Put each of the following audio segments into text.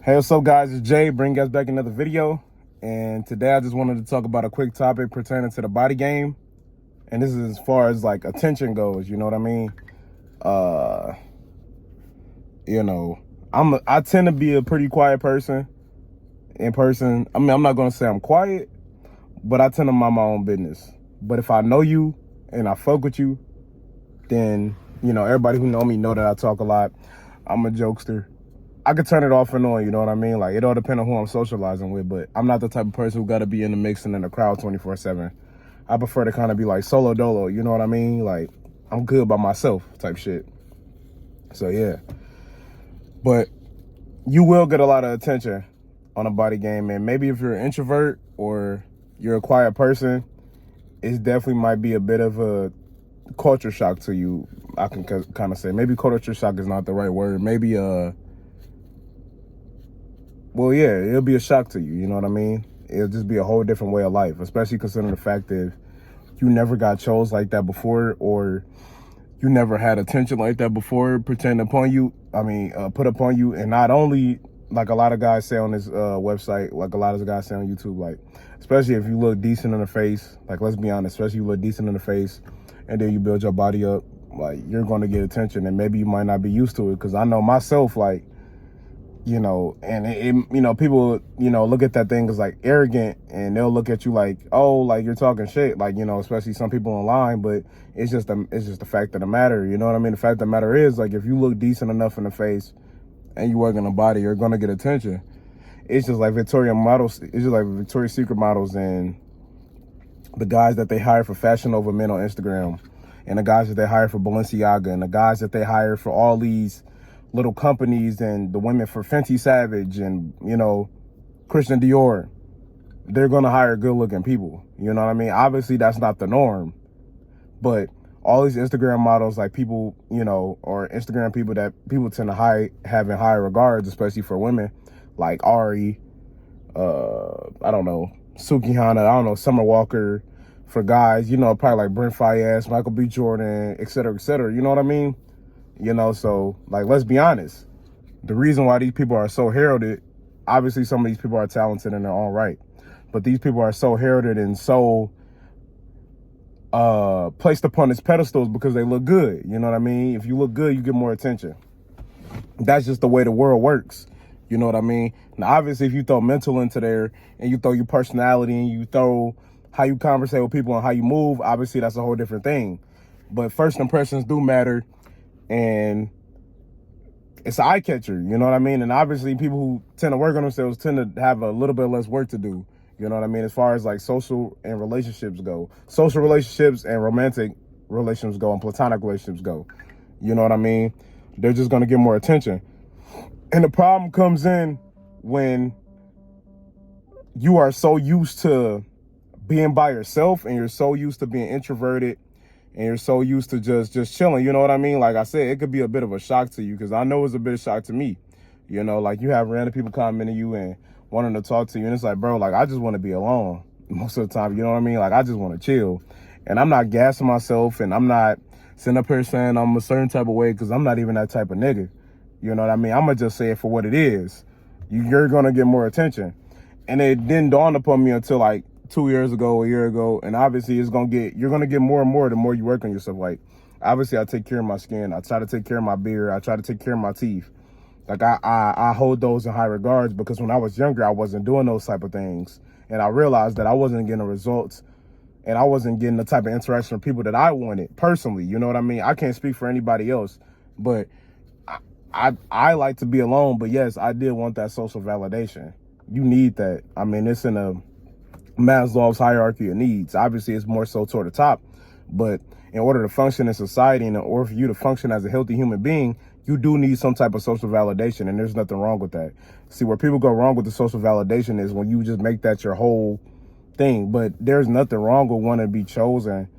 Hey, what's up, guys? It's Jay, bringing you guys back another video. And today I just wanted to talk about a quick topic pertaining to the body game. And this is as far as like attention goes, you know what I mean? You know, I tend to be a pretty quiet person in person. I mean, I'm not gonna say I'm quiet, but I tend to mind my own business. But if I know you and I fuck with you, then, you know, everybody who know me know that I talk a lot. I'm a jokester. I could turn it off and on, you know what I mean? Like, it all depends on who I'm socializing with, but I'm not the type of person who got to be in the mix and in the crowd 24/7. I prefer to kind of be like solo dolo, you know what I mean? Like, I'm good by myself type shit. So, yeah. But you will get a lot of attention on a body game, and maybe if you're an introvert or you're a quiet person, it definitely might be a bit of a culture shock to you. I can kind of say maybe culture shock is not the right word. Maybe well, yeah, it'll be a shock to you, you know what I mean? It'll just be a whole different way of life, especially considering the fact that you never got chose like that before, or you never had attention like that before put upon you. And not only, like a lot of guys say on this website, like a lot of guys say on YouTube, like, especially if you look decent in the face, like, let's be honest, especially if you look decent in the face and then you build your body up, like, you're going to get attention, and maybe you might not be used to it. Because I know myself, like, you know, and you know, people, you know, look at that thing as like arrogant, and they'll look at you like, oh, like you're talking shit, like, you know, especially some people online. But it's just the fact of the matter, you know what I mean? The fact of the matter is, like, if you look decent enough in the face and you work on a body, you're gonna get attention. It's just like Victoria's Secret models and the guys that they hire for Fashion Over Men on Instagram, and the guys that they hire for Balenciaga, and the guys that they hire for all these little companies, and the women for Fenty Savage and, you know, Christian Dior. They're going to hire good looking people. You know what I mean? Obviously that's not the norm, but all these Instagram models, like, people, you know, or Instagram people that people tend to have in high regards, especially for women, like Ari, I don't know, Suki Hana, I don't know, Summer Walker. For guys, you know, probably like Brent Fayez, Michael B. Jordan, et cetera, you know what I mean? You know, so, like, let's be honest. The reason why these people are so heralded, obviously some of these people are talented in their own right, but these people are so heralded and so placed upon these pedestals because they look good. You know what I mean? If you look good, you get more attention. That's just the way the world works. You know what I mean? Now, obviously, if you throw mental into there, and you throw your personality, and you throw how you conversate with people and how you move, obviously that's a whole different thing. But first impressions do matter. And it's an eye catcher, you know what I mean? And obviously people who tend to work on themselves tend to have a little bit less work to do, you know what I mean? As far as like social and relationships go, social relationships and romantic relationships go, and platonic relationships go, you know what I mean? They're just going to get more attention. And the problem comes in when you are so used to being by yourself, and you're so used to being introverted, and you're so used to just chilling, you know what I mean? Like I said, it could be a bit of a shock to you, because I know it's a bit of a shock to me. You know, like, you have random people coming to you and wanting to talk to you, and it's like, bro, like, I just want to be alone most of the time, you know what I mean? Like, I just want to chill. And I'm not gassing myself, and I'm not sitting up here saying I'm a certain type of way, because I'm not even that type of nigga. You know what I mean? I'm going to just say it for what it is. You're going to get more attention. And it didn't dawn upon me until like 2 years ago, a year ago, and obviously you're gonna get more and more the more you work on yourself. Like, obviously I take care of my skin, I try to take care of my beard, I try to take care of my teeth. Like, I hold those in high regards, because when I was younger, I wasn't doing those type of things, and I realized that I wasn't getting the results, and I wasn't getting the type of interaction with people that I wanted personally, you know what I mean? I can't speak for anybody else, but I like to be alone. But yes, I did want that social validation. You need that. I mean, it's in a Maslow's hierarchy of needs. Obviously, it's more so toward the top, but in order to function in society, and in order for you to function as a healthy human being, you do need some type of social validation, and there's nothing wrong with that. See, where people go wrong with the social validation is when you just make that your whole thing. But there's nothing wrong with wanting to be chosen,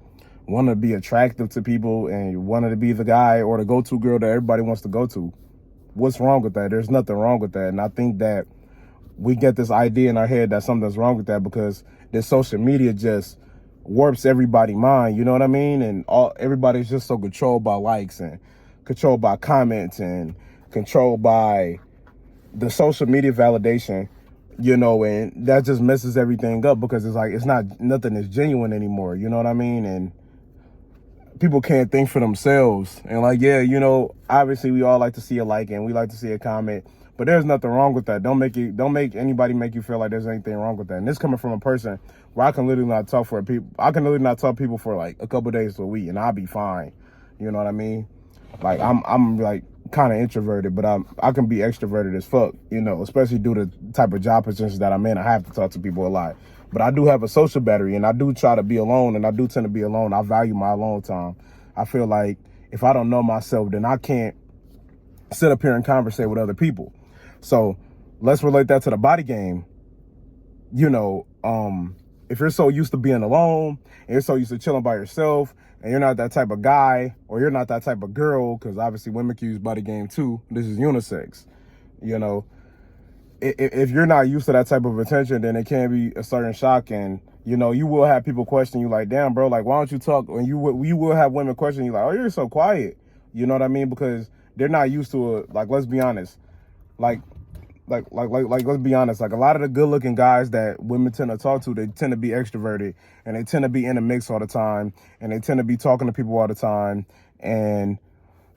wanting to be attractive to people, and wanting to be the guy or the go-to girl that everybody wants to go to. What's wrong with that? There's nothing wrong with that. And I think that we get this idea in our head that something's wrong with that, because this social media just warps everybody's mind, you know what I mean? And everybody's just so controlled by likes, and controlled by comments, and controlled by the social media validation, you know, and that just messes everything up because it's like, it's not, nothing is genuine anymore. You know what I mean? And people can't think for themselves. And like, yeah, you know, obviously we all like to see a like and we like to see a comment, but there's nothing wrong with that. Don't make anybody make you feel like there's anything wrong with that. And this coming from a person where I can literally not talk for people. I can literally not talk to people for like a couple days to a week and I'll be fine. You know what I mean? Like I'm like kind of introverted, but I can be extroverted as fuck, you know, especially due to the type of job positions that I'm in. I have to talk to people a lot. But I do have a social battery and I do try to be alone, and I do tend to be alone. I value my alone time. I feel like if I don't know myself, then I can't sit up here and conversate with other people. So let's relate that to the body game. You know, if you're so used to being alone and you're so used to chilling by yourself and you're not that type of guy or you're not that type of girl, because obviously women can use body game too. This is unisex, you know. If you're not used to that type of attention, then it can be a certain shock. And, you know, you will have people question you like, damn, bro, like, why don't you talk? And you will have women question you like, oh, you're so quiet. You know what I mean? Because they're not used to it. Like, let's be honest. Like, let's be honest. Like, a lot of the good looking guys that women tend to talk to, they tend to be extroverted and they tend to be in the mix all the time. And they tend to be talking to people all the time. And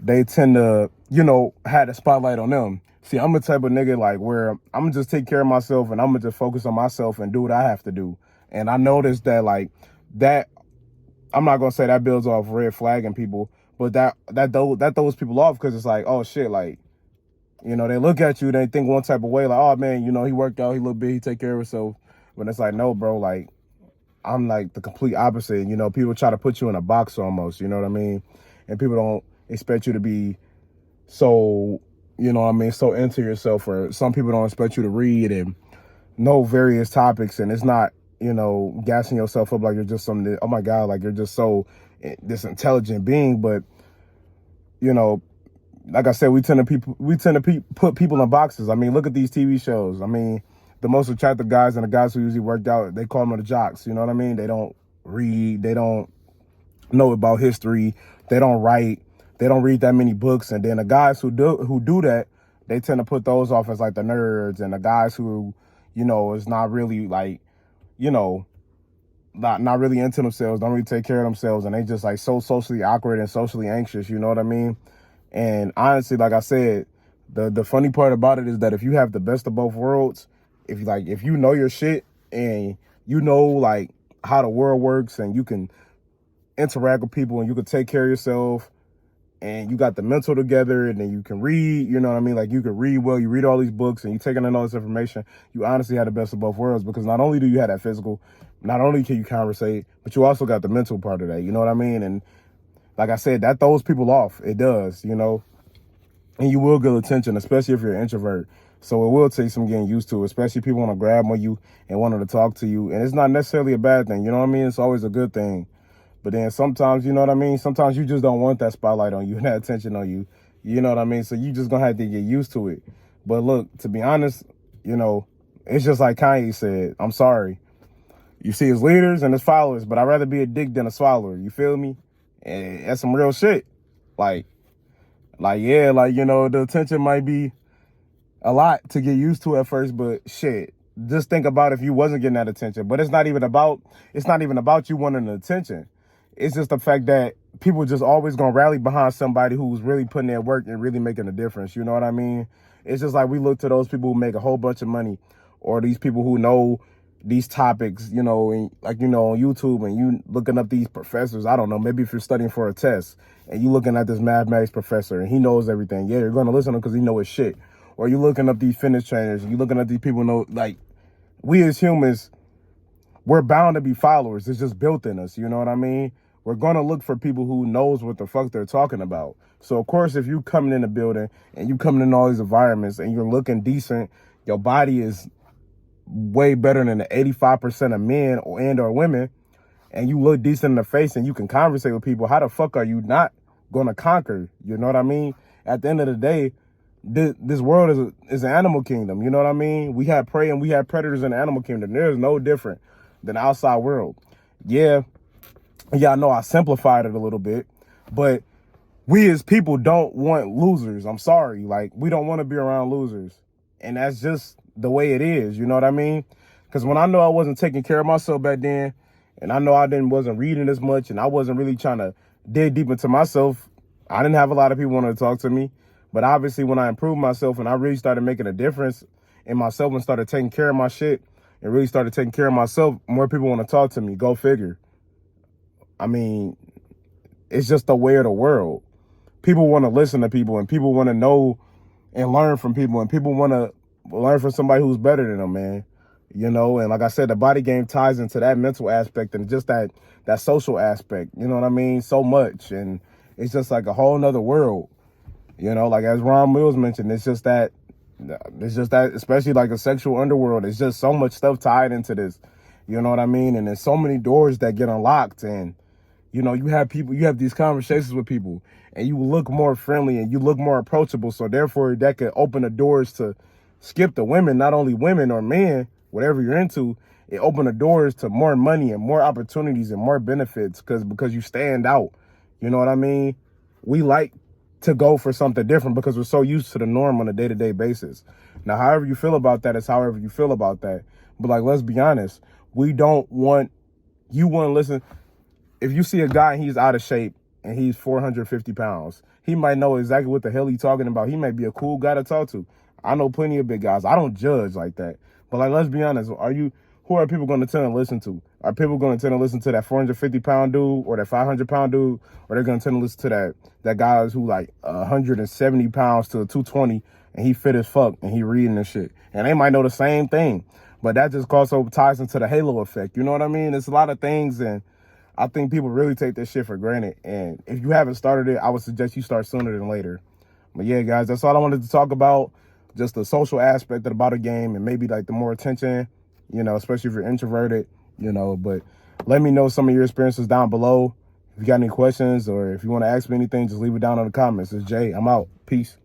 they tend to, you know, have the spotlight on them. See, I'm the type of nigga like where I'm gonna just take care of myself and I'm gonna just focus on myself and do what I have to do. And I noticed that like that, I'm not gonna say that builds off red flagging people, but that throws people off because it's like, oh shit, like, you know, they look at you, they think one type of way, like, oh man, you know, he worked out, he look big, he take care of himself. But it's like, no, bro, like I'm like the complete opposite. You know, people try to put you in a box almost, you know what I mean? And people don't expect you to be so, you know what I mean, so into yourself, or some people don't expect you to read and know various topics, and it's not, you know, gassing yourself up like you're just something, oh my God, like you're just so this intelligent being. But, you know, like I said, we tend to put people in boxes. I mean, look at these TV shows. I mean, the most attractive guys and the guys who usually worked out, they call them the jocks, you know what I mean? They don't read, they don't know about history, they don't write, they don't read that many books. And then the guys who do that, they tend to put those off as like the nerds, and the guys who, you know, is not really like, you know, not really into themselves, don't really take care of themselves, and they just like so socially awkward and socially anxious, you know what I mean? And honestly, like I said, the funny part about it is that if you have the best of both worlds, if you know your shit and you know like how the world works and you can interact with people and you can take care of yourself and you got the mental together and then you can read, you know what I mean? Like you can read well, you read all these books and you taking in all this information, you honestly have the best of both worlds, because not only do you have that physical, not only can you conversate, but you also got the mental part of that, you know what I mean? And like I said, that throws people off. It does, you know, and you will get attention, especially if you're an introvert. So it will take some getting used to, especially people want to grab on you and want to talk to you. And it's not necessarily a bad thing, you know what I mean? It's always a good thing. But then sometimes, you know what I mean? Sometimes you just don't want that spotlight on you and that attention on you. You know what I mean? So you just gonna have to get used to it. But look, to be honest, you know, it's just like Kanye said, I'm sorry. You see his leaders and his followers, but I'd rather be a dick than a swallower. You feel me? And that's some real shit. Like, yeah, like, you know, the attention might be a lot to get used to at first, but shit, just think about if you wasn't getting that attention. But it's not even about you wanting the attention. It's just the fact that people just always gonna rally behind somebody who's really putting their work and really making a difference. You know what I mean? It's just like we look to those people who make a whole bunch of money, or these people who know these topics, you know, and like, you know, on YouTube, and you looking up these professors. I don't know, maybe if you're studying for a test and you looking at this mathematics professor and he knows everything. Yeah, you're gonna listen to him because he know his shit. Or you looking up these fitness trainers and you looking at these people who know, like, we as humans, we're bound to be followers. It's just built in us, you know what I mean? We're going to look for people who knows what the fuck they're talking about. So, of course, if you coming in the building and you coming in all these environments and you're looking decent, your body is way better than the 85% of men or women, and you look decent in the face and you can conversate with people, how the fuck are you not going to conquer? You know what I mean? At the end of the day, this world is an animal kingdom. You know what I mean? We have prey and we have predators in the animal kingdom. There's no different than the outside world. Yeah, I know I simplified it a little bit, but we as people don't want losers. I'm sorry. Like, we don't want to be around losers. And that's just the way it is, you know what I mean? Because when I know I wasn't taking care of myself back then, and I know I wasn't reading as much, and I wasn't really trying to dig deep into myself, I didn't have a lot of people wanting to talk to me. But obviously when I improved myself and I really started making a difference in myself and started taking care of my shit and really started taking care of myself, more people want to talk to me. Go figure. I mean, it's just the way of the world. People want to listen to people, and people want to know and learn from people, and people want to learn from somebody who's better than them, man. You know, and like I said, the body game ties into that mental aspect and just that social aspect, you know what I mean? So much. And it's just like a whole nother world, you know, like as Ron Mills mentioned, it's just that, especially like a sexual underworld. It's just so much stuff tied into this, you know what I mean? And there's so many doors that get unlocked, and, you know, you have these conversations with people, and you look more friendly and you look more approachable. So therefore that could open the doors to skip the women, not only women or men, whatever you're into. It opened the doors to more money and more opportunities and more benefits because you stand out. You know what I mean? We like to go for something different because we're so used to the norm on a day-to-day basis. Now, however you feel about that is however you feel about that. But like, let's be honest. You want to listen. If you see a guy and he's out of shape and he's 450 pounds, he might know exactly what the hell he's talking about. He may be a cool guy to talk to. I know plenty of big guys. I don't judge like that. But like, let's be honest. Who are people going to tend to listen to? Are people going to tend to listen to that 450-pound dude or that 500-pound dude? Or they're going to tend to listen to that guy who like 170 pounds to 220 and he fit as fuck and he reading and shit. And they might know the same thing. But that just also ties into the halo effect. You know what I mean? It's a lot of things, and I think people really take this shit for granted. And if you haven't started it, I would suggest you start sooner than later. But yeah, guys, that's all I wanted to talk about. Just the social aspect of the bottle game and maybe like the more attention, you know, especially if you're introverted, you know. But let me know some of your experiences down below. If you got any questions or if you want to ask me anything, just leave it down in the comments. It's Jay. I'm out. Peace.